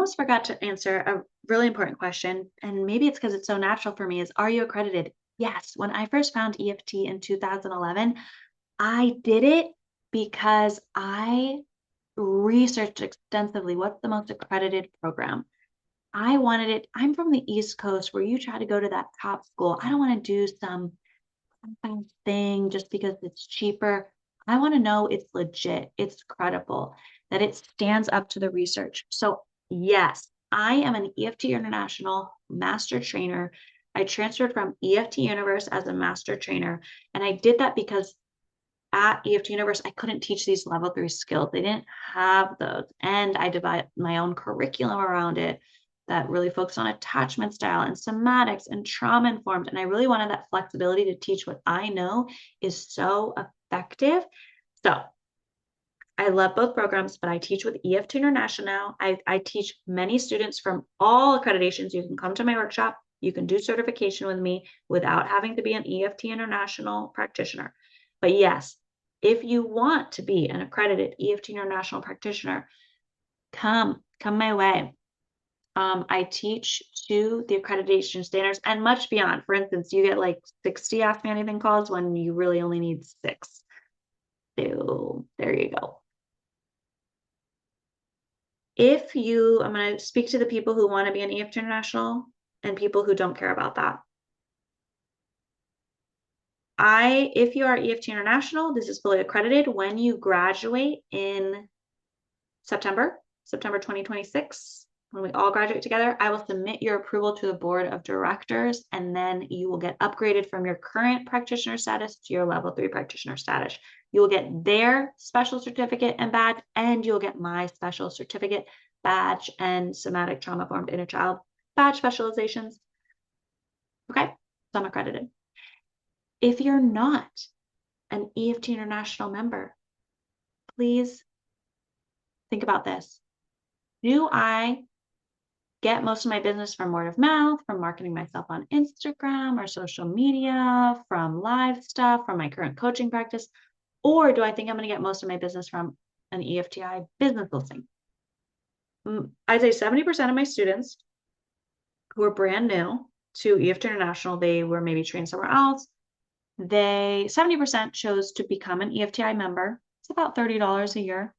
almost forgot to answer a really important question, and maybe it's because it's so natural for me, is are you accredited? Yes. When I first found EFT in 2011, I did it because I researched extensively what's the most accredited program. I wanted it. I'm from the East Coast where you try to go to that top school. I don't want to do some thing just because it's cheaper. I want to know it's legit, it's credible, that it stands up to the research. So, yes, I am an EFT International master trainer. I transferred from EFT Universe as a master trainer, and I did that because at EFT Universe, I couldn't teach these level 3 skills. They didn't have those. And I developed my own curriculum around it that really focused on attachment style and somatics and trauma informed. And I really wanted that flexibility to teach what I know is so effective. So I love both programs, but I teach with EFT International. I teach many students from all accreditations. You can come to my workshop. You can do certification with me without having to be an EFT International practitioner. But yes, if you want to be an accredited EFT International practitioner, come my way. I teach to the accreditation standards and much beyond. For instance, you get like 60 Ask Me Anything calls when you really only need 6. So there you go. I'm going to speak to the people who want to be an EFT International and people who don't care about that. If you are EFT International, this is fully accredited when you graduate in September 2026. When we all graduate together, I will submit your approval to the board of directors, and then you will get upgraded from your current practitioner status to your level 3 practitioner status. You will get their special certificate and badge, and you'll get my special certificate, badge, and somatic trauma-informed inner child badge specializations. Okay, so I'm accredited. If you're not an EFT International member, please think about this. Do I get most of my business from word of mouth, from marketing myself on Instagram or social media, from live stuff, from my current coaching practice? Or do I think I'm going to get most of my business from an EFTI business listing? I'd say 70% of my students who are brand new to EFT International, they were maybe trained somewhere else. 70% chose to become an EFTI member. It's about $30 a year.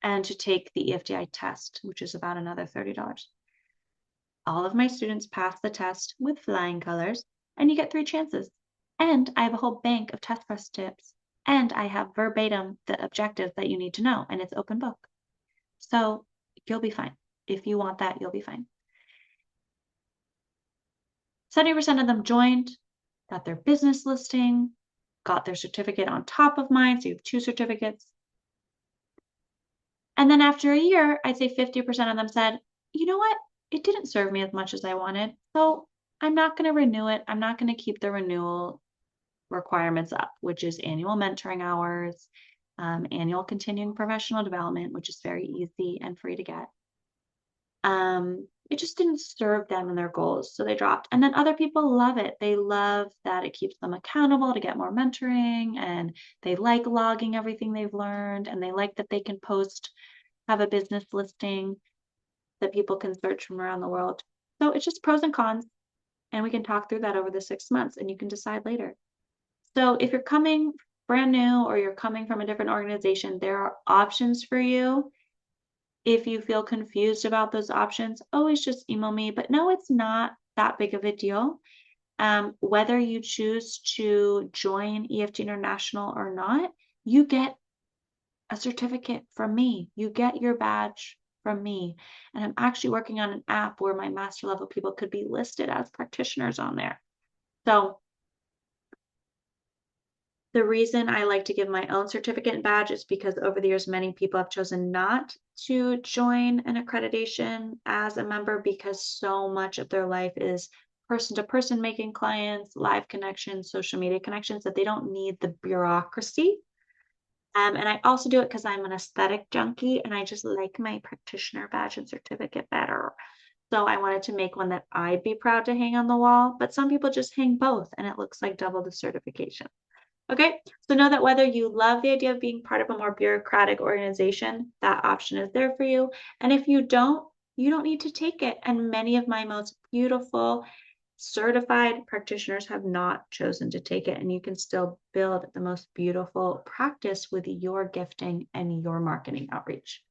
And to take the EFTI test, which is about another $30. All of my students pass the test with flying colors, and you get 3 chances. And I have a whole bank of test prep tips, and I have verbatim the objectives that you need to know, and it's open book. So you'll be fine. If you want that, you'll be fine. 70% of them joined, got their business listing, got their certificate on top of mine, so you have 2 certificates. And then after a year, I'd say 50% of them said, you know what? It didn't serve me as much as I wanted. So I'm not going to renew it. I'm not going to keep the renewal requirements up, which is annual mentoring hours, annual continuing professional development, which is very easy and free to get. It just didn't serve them and their goals. So they dropped. And then other people love it. They love that it keeps them accountable to get more mentoring, and they like logging everything they've learned, and they like that they can have a business listing that people can search from around the world. So it's just pros and cons, and we can talk through that over the 6 months, and you can decide later. So if you're coming brand new or you're coming from a different organization, there are options for you. If you feel confused about those options, always just email me. But no, it's not that big of a deal. Whether you choose to join EFT International or not, you get a certificate from me. You get your badge from me. And I'm actually working on an app where my master level people could be listed as practitioners on there. So the reason I like to give my own certificate and badge is because over the years, many people have chosen not to join an accreditation as a member because so much of their life is person-to-person making clients, live connections, social media connections, that they don't need the bureaucracy. And I also do it because I'm an aesthetic junkie and I just like my practitioner badge and certificate better. So I wanted to make one that I'd be proud to hang on the wall, but some people just hang both and it looks like double the certification. Okay, so know that whether you love the idea of being part of a more bureaucratic organization, that option is there for you. And if you don't need to take it. And many of my most beautiful certified practitioners have not chosen to take it, and you can still build the most beautiful practice with your gifting and your marketing outreach.